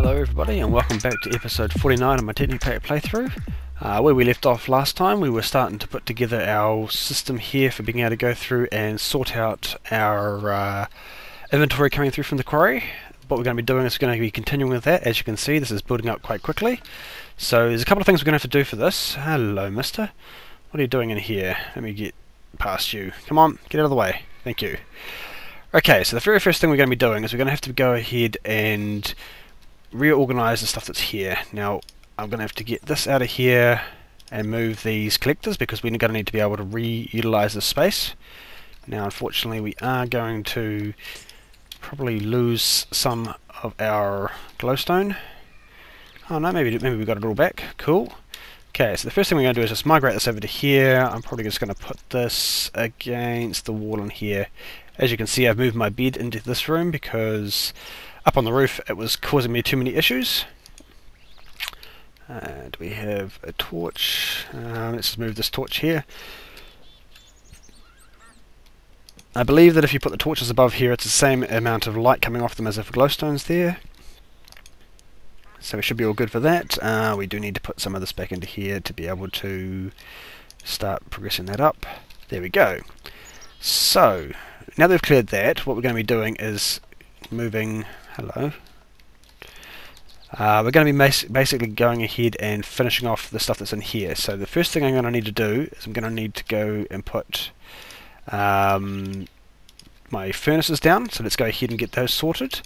Hello everybody and welcome back to episode 49 of my Technic playthrough. Where we left off last time, we were starting to put together our system here for being able to go through and sort out our inventory coming through from the quarry. What we're going to be doing is we're going to be continuing with that. As you can see, this is building up quite quickly. So there's a couple of things we're going to have to do for this. Hello mister. What are you doing in here? Let me get past you. Come on, get out of the way. Thank you. Okay, so the very first thing we're going to be doing is we're going to have to go ahead and reorganize the stuff that's here. Now I'm going to have to get this out of here and move these collectors because we're going to need to be able to reutilize this space. Now unfortunately we are going to probably lose some of our glowstone. Oh no, maybe we got it all back. Cool. Okay, so the first thing we're going to do is just migrate this over to here. I'm probably just going to put this against the wall in here. As you can see, I've moved my bed into this room because up on the roof it was causing me too many issues. Do we have a torch? Let's just move this torch here. I believe that if you put the torches above here, it's the same amount of light coming off them as if glowstone's there. So we should be all good for that. We do need to put some of this back into here to be able to start progressing that up. There we go. So, now that we've cleared that, what we're going to be doing is moving... Hello. We're going to be basically going ahead and finishing off the stuff that's in here. So the first thing I'm going to need to do is I'm going to need to go and put my furnaces down. So let's go ahead and get those sorted.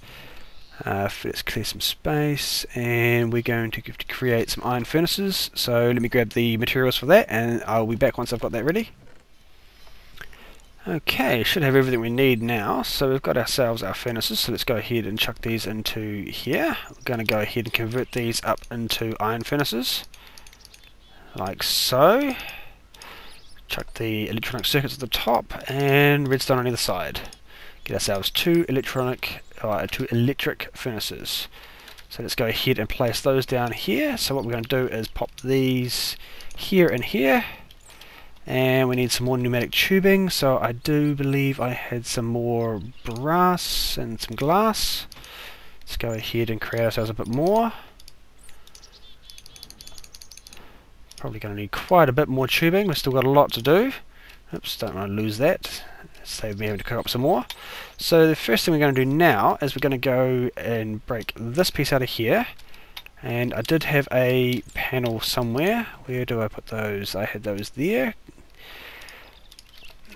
Let's clear some space, and we're going to create some iron furnaces. So let me grab the materials for that, and I'll be back once I've got that ready. Okay, should have everything we need now. So we've got ourselves our furnaces, so let's go ahead and chuck these into here. We're going to go ahead and convert these up into iron furnaces, like so. Chuck the electronic circuits at the top, and redstone on either side. Get ourselves two electric furnaces. So let's go ahead and place those down here. So what we're going to do is pop these here and here. And we need some more pneumatic tubing, so I do believe I had some more brass and some glass. Let's go ahead and create ourselves a bit more. Probably going to need quite a bit more tubing, we've still got a lot to do. Oops, don't want to lose that. Save me having to cook up some more. So the first thing we're going to do now is we're going to go and break this piece out of here. And I did have a panel somewhere. Where do I put those? I had those there.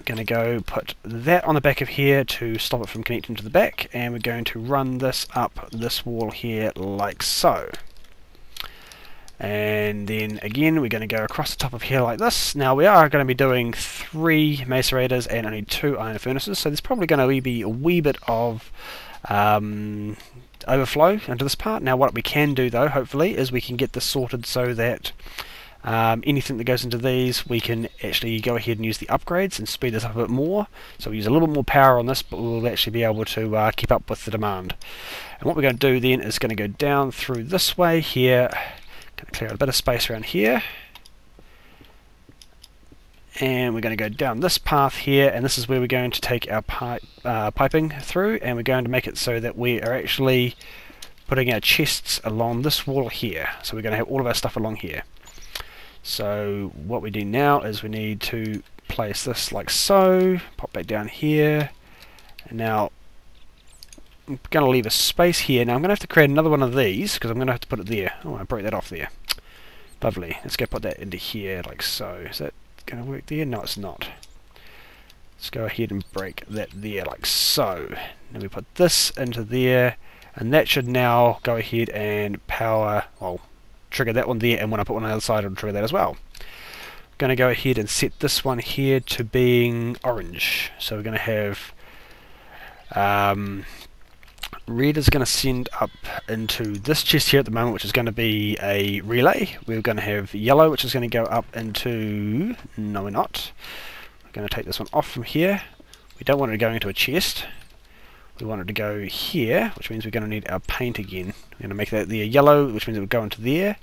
Going to go put that on the back of here to stop it from connecting to the back, and we're going to run this up this wall here like so. And then again we're going to go across the top of here like this. Now we are going to be doing 3 macerators and only 2 iron furnaces, so there's probably going to be a wee bit of overflow into this part. Now what we can do though, hopefully, is we can get this sorted so that anything that goes into these, we can actually go ahead and use the upgrades and speed this up a bit more. So we use a little bit more power on this, but we'll actually be able to keep up with the demand. And what we're going to do then is going to go down through this way here, going to clear out a bit of space around here, and we're going to go down this path here, and this is where we're going to take our piping through, and we're going to make it so that we are actually putting our chests along this wall here. So we're going to have all of our stuff along here. So what we do now is we need to place this like so, pop back down here, and now I'm going to leave a space here. Now I'm going to have to create another one of these because I'm going to have to put it there. Oh, I broke that off there. Lovely. Let's go put that into here like so. Is that going to work there? No, it's not. Let's go ahead and break that there like so. Then we put this into there, and that should now go ahead and power, well, trigger that one there, and when I put one on the other side it'll trigger that as well. I'm going to go ahead and set this one here to being orange. So we're going to have red is going to send up into this chest here at the moment, which is going to be a relay. We're going to have yellow, which is going to go up into... no, we're not. We're going to take this one off from here. We don't want it going into a chest. We want it to go here, which means we're going to need our paint again. We're going to make that the yellow, which means it will go into there.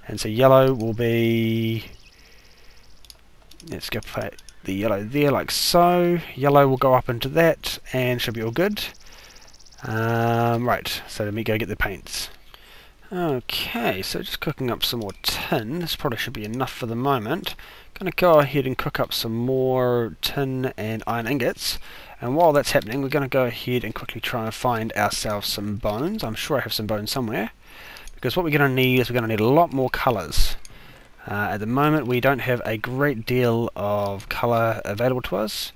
And so yellow will be... let's go put the yellow there like so. Yellow will go up into that, and should be all good. Right, so let me go get the paints. Okay, so just cooking up some more tin. This probably should be enough for the moment. Going to go ahead and cook up some more tin and iron ingots. And while that's happening, we're going to go ahead and quickly try and find ourselves some bones. I'm sure I have some bones somewhere. Because what we're going to need is we're going to need a lot more colours. At the moment, we don't have a great deal of colour available to us.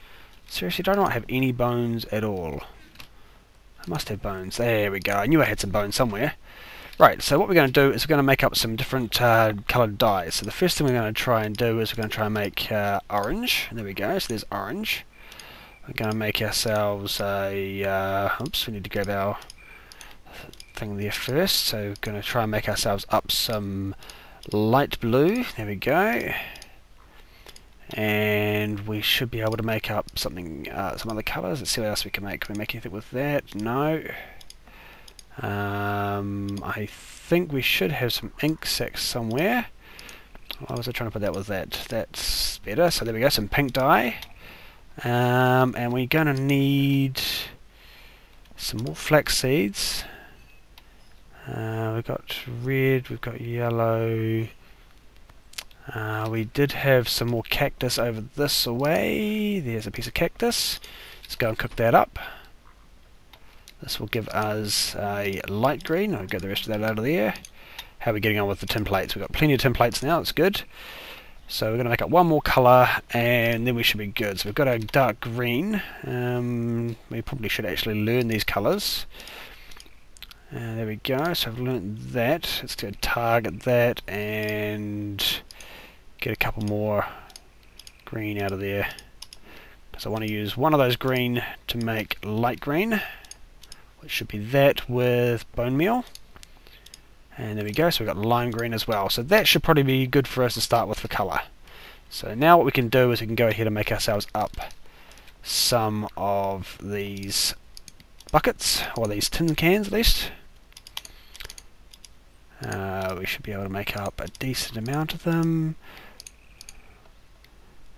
Seriously, do I not have any bones at all? I must have bones. There we go. I knew I had some bones somewhere. Right, so what we're going to do is we're going to make up some different coloured dyes. So the first thing we're going to try and do is we're going to try and make orange. There we go, so there's orange. We're going to make ourselves a... oops, we need to grab our thing there first. So we're going to try and make ourselves up some light blue. There we go. And we should be able to make up something, some other colours. Let's see what else we can make. Can we make anything with that? No. I think we should have some ink sacs somewhere. Why was I trying to put that with that? That's better. So there we go, some pink dye. And we're going to need some more flax seeds. We've got red, we've got yellow. We did have some more cactus over this away. There's a piece of cactus. Let's go and cook that up. This will give us a light green. I'll get the rest of that out of there. How are we getting on with the tin plates? We've got plenty of tin plates now, that's good. So we're going to make up one more colour and then we should be good. So we've got a dark green. We probably should actually learn these colours. There we go, so I've learnt that. Let's go target that and get a couple more green out of there. Because I want to use one of those green to make light green. Which should be that with bone meal. And there we go, so we've got lime green as well. So that should probably be good for us to start with for colour. So now what we can do is we can go ahead and make ourselves up some of these buckets, or these tin cans at least. We should be able to make up a decent amount of them.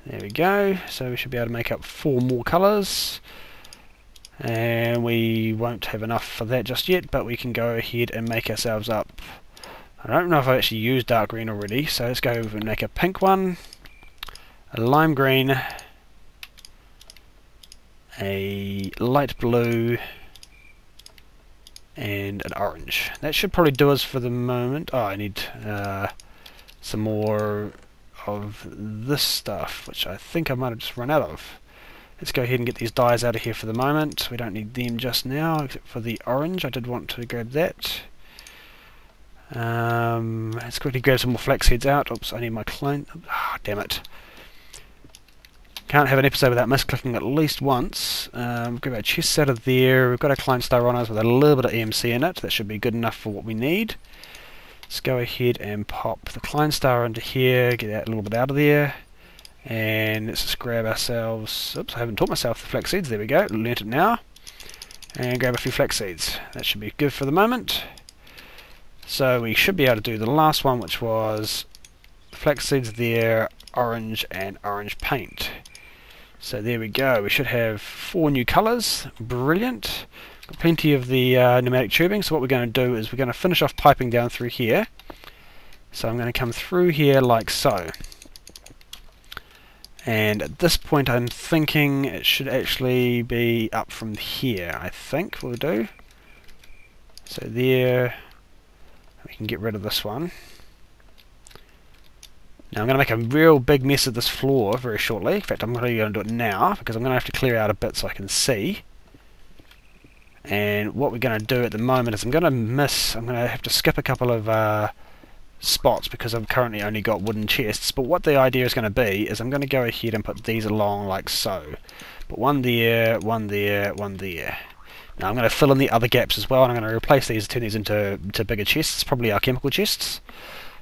There we go, so we should be able to make up 4 more colours. And we won't have enough for that just yet, but we can go ahead and make ourselves up. I don't know if I've actually used dark green already, so let's go over and make a pink one, a lime green, a light blue, and an orange. That should probably do us for the moment. Oh, I need some more of this stuff, which I think I might have just run out of. Let's go ahead and get these dyes out of here for the moment. We don't need them just now, except for the orange. I did want to grab that. Let's quickly grab some more flax seeds out. Oops, I need my clone. Ah, damn it. Can't have an episode without misclicking at least once. Grab our chests out of there. We've got our Klein Star Runners with a little bit of EMC in it. That should be good enough for what we need. Let's go ahead and pop the Klein Star into here. Get that a little bit out of there. And let's just grab ourselves, oops, I haven't taught myself the flax seeds, there we go, learnt it now. And grab a few flax seeds. That should be good for the moment. So we should be able to do the last one, which was flax seeds there, orange and orange paint. So there we go, we should have 4 new colours, brilliant. Got plenty of the pneumatic tubing, so what we're going to do is we're going to finish off piping down through here. So I'm going to come through here like so. And at this point I'm thinking it should actually be up from here, I think we'll do. So there, we can get rid of this one. Now I'm going to make a real big mess of this floor very shortly. In fact, I'm going to do it now, because I'm going to have to clear out a bit so I can see. And what we're going to do at the moment is I'm going to have to skip a couple of spots because I've currently only got wooden chests, but what the idea is going to be is I'm going to go ahead and put these along like so. Put one there, one there, one there. Now I'm going to fill in the other gaps as well, and I'm going to replace these, turn these into bigger chests, probably our chemical chests.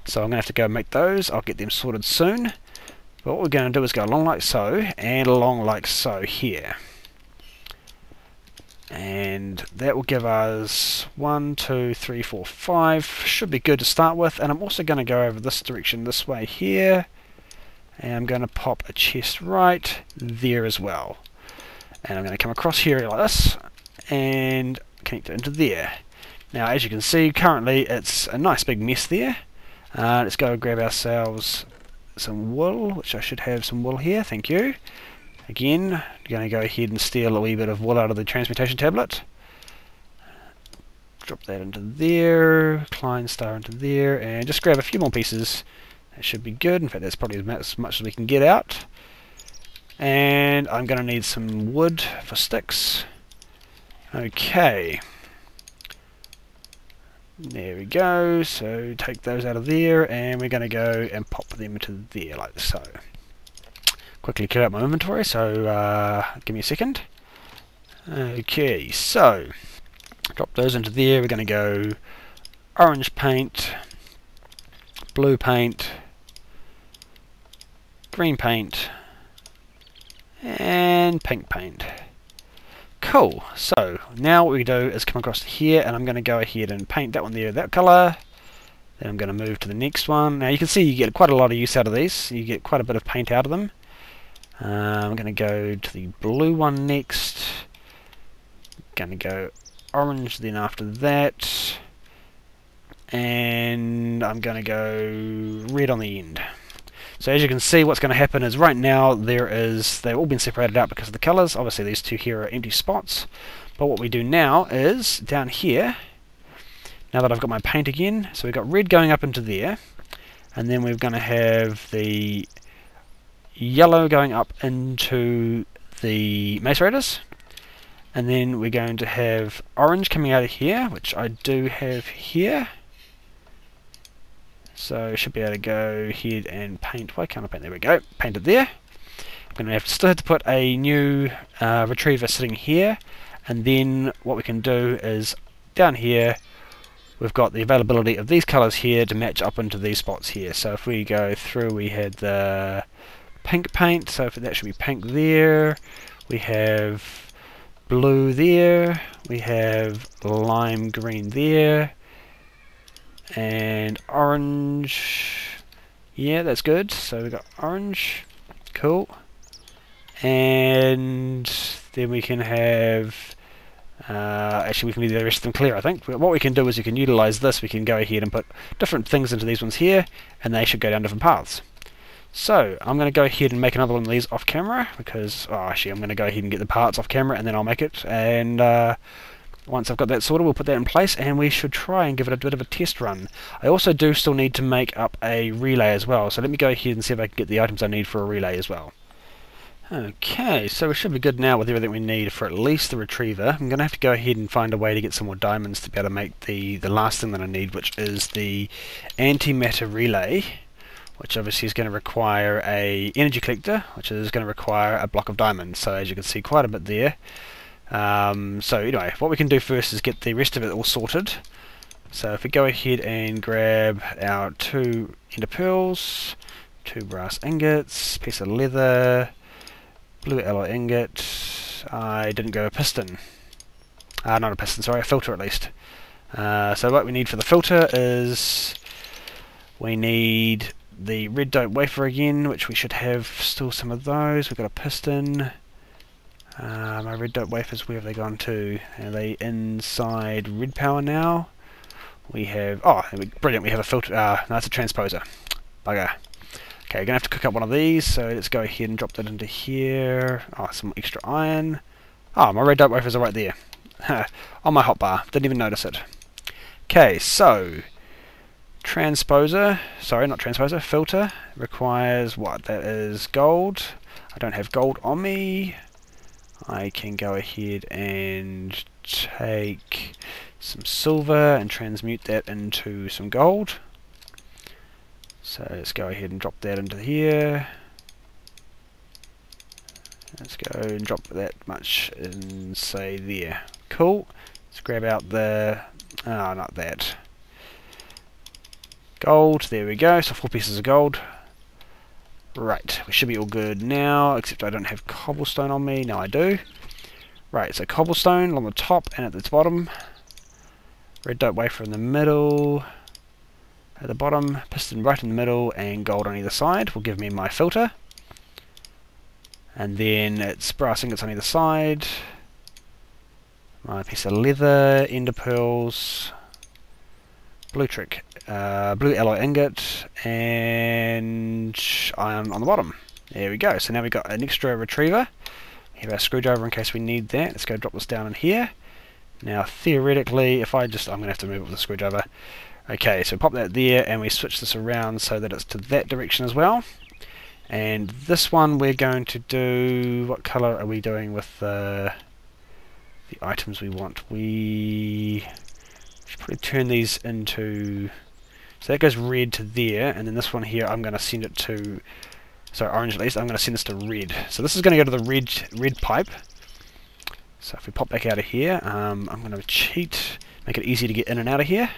So I'm going to have to go and make those. I'll get them sorted soon. But what we're going to do is go along like so, and along like so here. And that will give us 1, 2, 3, 4, 5. Should be good to start with. And I'm also going to go over this direction this way here. And I'm going to pop a chest right there as well. And I'm going to come across here like this and connect it into there. Now, as you can see, currently it's a nice big mess there. Let's go grab ourselves some wool, which I should have some wool here, thank you. Again, I'm going to go ahead and steal a wee bit of wool out of the transmutation tablet. Drop that into there, Klein star into there, and just grab a few more pieces. That should be good. In fact, that's probably as much as we can get out. And I'm going to need some wood for sticks. Okay. There we go. So take those out of there, and we're going to go and pop them into there like so. Quickly clear out my inventory, so give me a second. Okay, so drop those into there. We're going to go orange paint, blue paint, green paint, and pink paint. Cool. So now what we do is come across here, and I'm going to go ahead and paint that one there that colour. Then I'm going to move to the next one. Now you can see you get quite a lot of use out of these. You get quite a bit of paint out of them. I'm going to go to the blue one next. Going to go orange then after that. And I'm going to go red on the end. So as you can see, what's going to happen is right now they've all been separated out because of the colours. Obviously these two here are empty spots. But what we do now is down here, now that I've got my paint again, so we've got red going up into there, and then we're going to have the yellow going up into the macerators, and then we're going to have orange coming out of here, which I do have here. So I should be able to go ahead and paint. Why can't I paint? There we go. Paint it there. I'm going to still have to put a new retriever sitting here, and then what we can do is down here we've got the availability of these colours here to match up into these spots here. So if we go through, we had the pink paint, so that should be pink there. We have blue there. We have lime green there. And orange. Yeah, that's good. So we've got orange. Cool. And then we can have actually we can leave the rest of them clear, I think. What we can do is you can utilise this. We can go ahead and put different things into these ones here, and they should go down different paths. So I'm going to go ahead and make another one of these off camera, because actually I'm going to go ahead and get the parts off camera and then I'll make it, and once I've got that sorted, we'll put that in place, and we should try and give it a bit of a test run. I also do still need to make up a relay as well, so let me go ahead and see if I can get the items I need for a relay as well. Okay, so we should be good now with everything we need for at least the retriever. I'm going to have to go ahead and find a way to get some more diamonds to be able to make the last thing that I need, which is the antimatter relay, which obviously is going to require a energy collector, which is going to require a block of diamonds. So as you can see, quite a bit there. So anyway, what we can do first is get the rest of it all sorted. So if we go ahead and grab our 2 ender pearls, 2 brass ingots, piece of leather, blue alloy ingot. I didn't go a piston. Not a piston, sorry, a filter at least. So what we need for the filter is we need the red dope wafer again, which we should have still some of those. We've got a piston. My red dope wafers, where have they gone to? Are they inside red power now? We have, brilliant, we have a filter, no, that's a transposer. Bugger. Okay, we're going to have to cook up one of these, so let's go ahead and drop that into here. Some extra iron. My red dope wafers are right there. On my hotbar, didn't even notice it. Okay, so transposer, sorry, not transposer, filter requires what? That is gold. I don't have gold on me. I can go ahead and take some silver and transmute that into some gold. So let's go ahead and drop that into here. Let's go and drop that much in, say, there. Cool. Let's grab out the, not that. Gold, there we go, so 4 pieces of gold. Right, we should be all good now, except I don't have cobblestone on me. Now I do. Right, so cobblestone along the top and at the bottom. Red dope wafer in the middle. At the bottom, piston right in the middle, and gold on either side will give me my filter. And then it's brass ingots on either side. My piece of leather, ender pearls. blue alloy ingot, and iron on the bottom. There we go. So now we've got an extra retriever. We have our screwdriver in case we need that. Let's go drop this down in here. Now theoretically, if I'm going to have to move it with the screwdriver. Okay, so pop that there, and we switch this around so that it's to that direction as well. And this one we're going to do, what colour are we doing with the items we want? We should probably turn these into, so that goes red to there, and then this one here I'm going to send it to, so orange at least, I'm going to send this to red. So this is going to go to the red pipe. So if we pop back out of here, I'm going to cheat, make it easy to get in and out of here.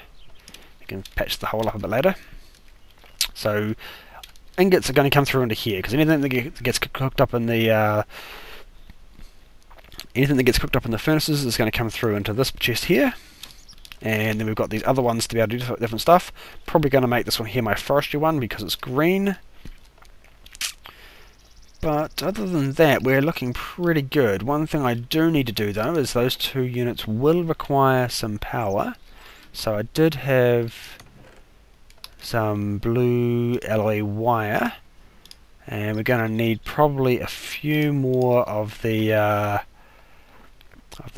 We can patch the hole up a bit later. So ingots are going to come through into here, because anything that gets cooked up in the furnaces is going to come through into this chest here. And then we've got these other ones to be able to do different stuff. Probably going to make this one here my forestry one because it's green. But other than that, we're looking pretty good. One thing I do need to do though is those two units will require some power. So I did have some blue alloy wire, and we're going to need probably a few more of the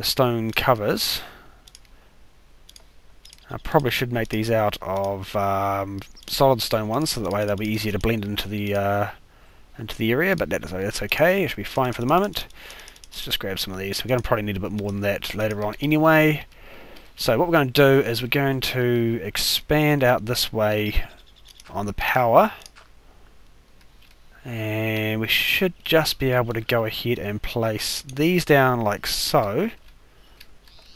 stone covers. I probably should make these out of solid stone ones, so that way they'll be easier to blend into the area, but that's okay, it should be fine for the moment. Let's just grab some of these. We're going to probably need a bit more than that later on anyway. So what we're going to do is we're going to expand out this way on the power, and we should just be able to go ahead and place these down like so.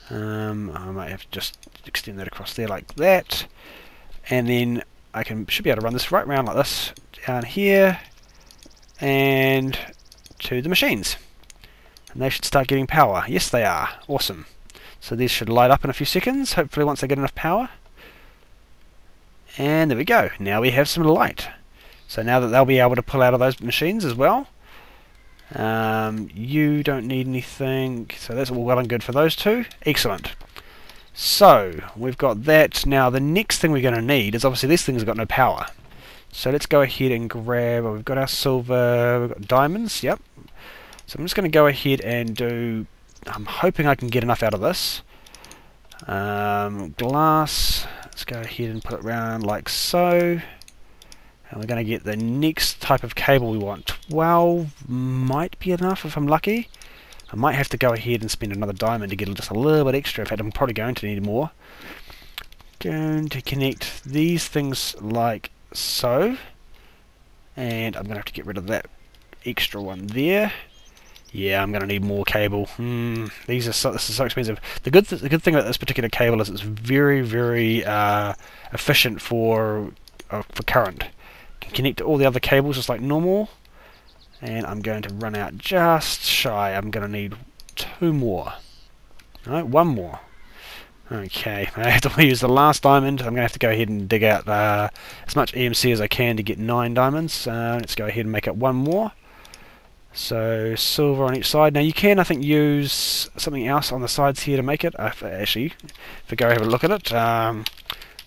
I might have to just extend that across there like that, and then I should be able to run this right round like this down here and to the machines, and they should start getting power. Yes, they are. Awesome. So these should light up in a few seconds, hopefully once they get enough power. And there we go. Now we have some light. So now that they'll be able to pull out of those machines as well. You don't need anything, so that's all well and good for those two. Excellent. So we've got that. Now the next thing we're going to need is, obviously these things have got no power. So let's go ahead and grab, we've got our silver, we've got diamonds, yep. So I'm just going to go ahead and do, I'm hoping I can get enough out of this. Glass, let's go ahead and put it around like so. And we're going to get the next type of cable we want. 12 might be enough if I'm lucky. I might have to go ahead and spend another diamond to get just a little bit extra. In fact, I'm probably going to need more. Going to connect these things like so. And I'm going to have to get rid of that extra one there. Yeah, I'm going to need more cable. This is so expensive. The good thing about this particular cable is it's very, very efficient for current. Can connect to all the other cables just like normal. And I'm going to run out just shy. I'm going to need 2 more. Alright, 1 more. Okay, I have to use the last diamond. I'm going to have to go ahead and dig out as much EMC as I can to get 9 diamonds. Let's go ahead and make it 1 more. So silver on each side. Now you can, I think, use something else on the sides here to make it. Actually, if we go have a look at it,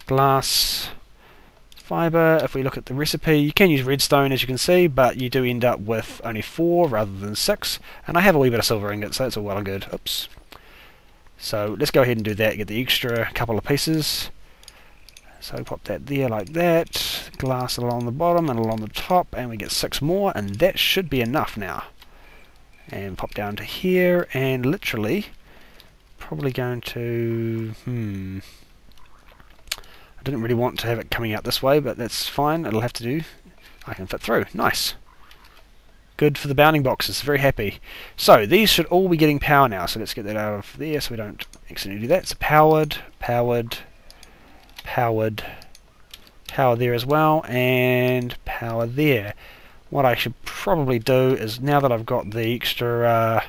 glass, fibre. If we look at the recipe, you can use redstone, as you can see, but you do end up with only 4 rather than 6. And I have a wee bit of silver ingot, so that's all well and good. Oops. So let's go ahead and do that. Get the extra couple of pieces. So pop that there like that, glass along the bottom and along the top, and we get 6 more, and that should be enough now. And pop down to here, and literally, probably going to, I didn't really want to have it coming out this way, but that's fine, it'll have to do. I can fit through, nice. Good for the bounding boxes, very happy. So these should all be getting power now, so let's get that out of there so we don't accidentally do that. So powered, power there as well, and power there. What I should probably do is, now that I've got the extra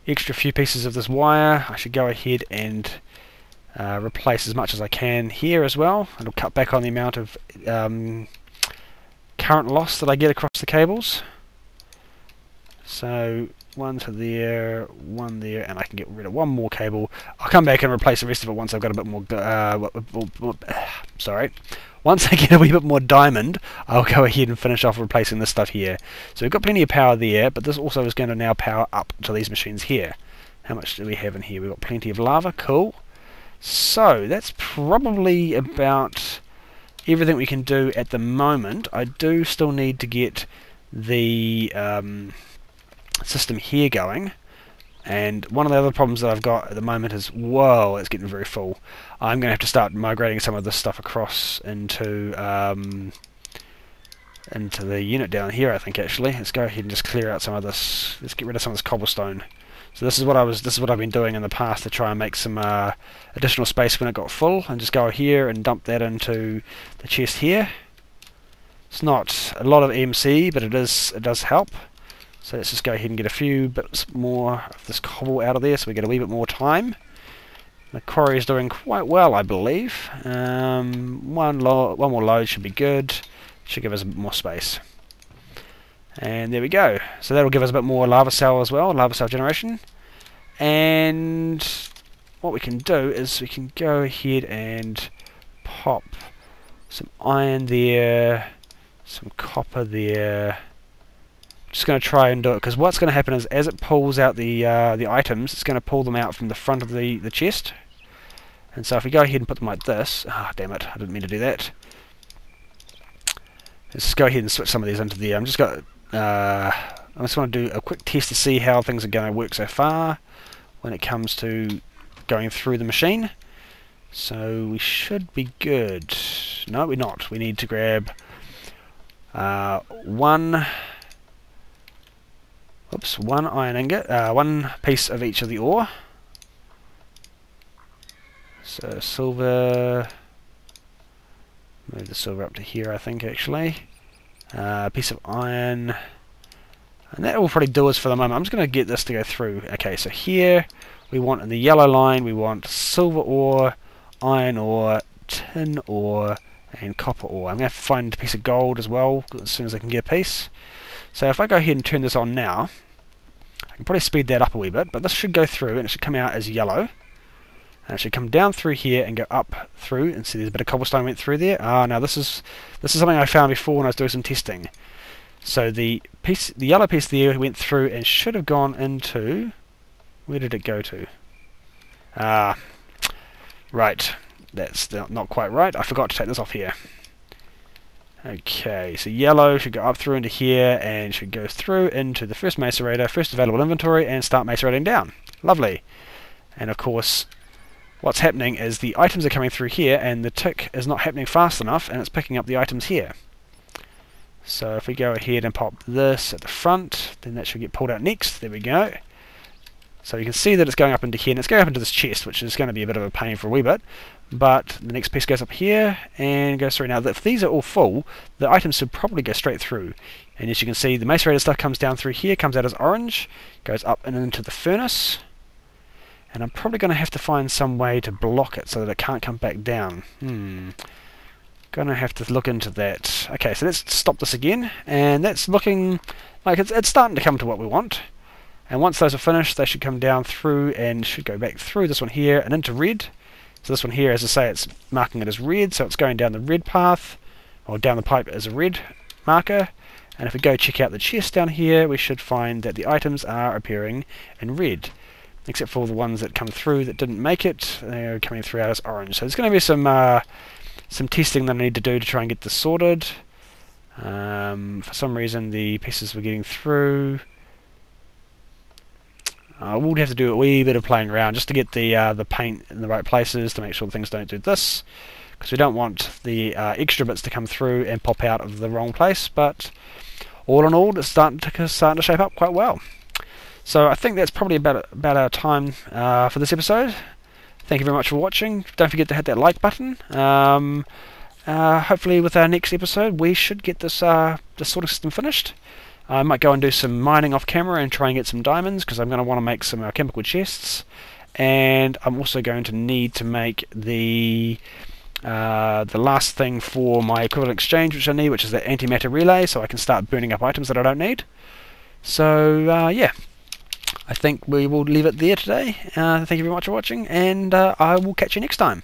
few pieces of this wire, I should go ahead and replace as much as I can here as well. It'll cut back on the amount of current loss that I get across the cables. So one to there, one there, and I can get rid of one more cable. I'll come back and replace the rest of it once I've got a bit more, sorry. Once I get a wee bit more diamond, I'll go ahead and finish off replacing this stuff here. So we've got plenty of power there, but this also is going to now power up to these machines here. How much do we have in here? We've got plenty of lava, cool. So that's probably about everything we can do at the moment. I do still need to get the system here going, and one of the other problems that I've got at the moment is, whoa, it's getting very full. I'm going to have to start migrating some of this stuff across into the unit down here, I think. Actually, let's go ahead and just clear out some of this. Let's get rid of some of this cobblestone. So this is what I've been doing in the past to try and make some additional space when it got full, and just go here and dump that into the chest here. It's not a lot of MC, but it does help. So let's just go ahead and get a few bits more of this cobble out of there, so we get a wee bit more time. The quarry is doing quite well, I believe. One more load should be good. Should give us a bit more space. And there we go. So that'll give us a bit more lava cell as well, lava cell generation. And what we can do is we can go ahead and pop some iron there, some copper there. Just going to try and do it, because what's going to happen is, as it pulls out the items, it's going to pull them out from the front of the chest. And so if we go ahead and put them like this, damn it, I didn't mean to do that. Let's just go ahead and switch some of these into the. I just want to do a quick test to see how things are going to work so far when it comes to going through the machine. So we should be good. No, we're not. We need to grab one iron ingot, one piece of each of the ore. So silver, move the silver up to here, I think, actually. A piece of iron, and that will probably do us for the moment. I'm just going to get this to go through. Okay, so here we want, in the yellow line, we want silver ore, iron ore, tin ore, and copper ore. I'm going to have to find a piece of gold as well as soon as I can get a piece. So if I go ahead and turn this on now, I can probably speed that up a wee bit, but this should go through and it should come out as yellow. And it should come down through here and go up through, and see there's a bit of cobblestone went through there. Now this is something I found before when I was doing some testing. So the yellow piece there went through and should have gone into, where did it go to? Right, that's not quite right. I forgot to take this off here. Okay, so yellow should go up through into here and should go through into the first macerator, first available inventory, and start macerating down. Lovely. And of course, what's happening is the items are coming through here, and the tick is not happening fast enough, and it's picking up the items here. So if we go ahead and pop this at the front, then that should get pulled out next. There we go. So you can see that it's going up into here, and it's going up into this chest, which is going to be a bit of a pain for a wee bit. But the next piece goes up here and goes through. Now, if these are all full, the items should probably go straight through. And as you can see, the macerator stuff comes down through here, comes out as orange, goes up and into the furnace. And I'm probably going to have to find some way to block it so that it can't come back down. Gonna have to look into that. Okay, so let's stop this again, and that's looking like it's starting to come to what we want. And once those are finished, they should come down through and should go back through this one here and into red. So this one here, as I say, it's marking it as red, so it's going down the red path, or down the pipe as a red marker. And if we go check out the chest down here, we should find that the items are appearing in red, except for the ones that come through that didn't make it. They're coming through out as orange. So there's going to be some testing that I need to do to try and get this sorted. For some reason the pieces were getting through. We'll have to do a wee bit of playing around just to get the paint in the right places, to make sure things don't do this, because we don't want the extra bits to come through and pop out of the wrong place. But all in all, it's starting to shape up quite well. So I think that's probably about our time for this episode. Thank you very much for watching. Don't forget to hit that like button. Hopefully with our next episode we should get this sort of system finished. I might go and do some mining off camera and try and get some diamonds, because I'm going to want to make some chemical chests. And I'm also going to need to make the last thing for my equivalent exchange which I need, which is the antimatter relay, so I can start burning up items that I don't need. So yeah. I think we will leave it there today. Thank you very much for watching, and I will catch you next time.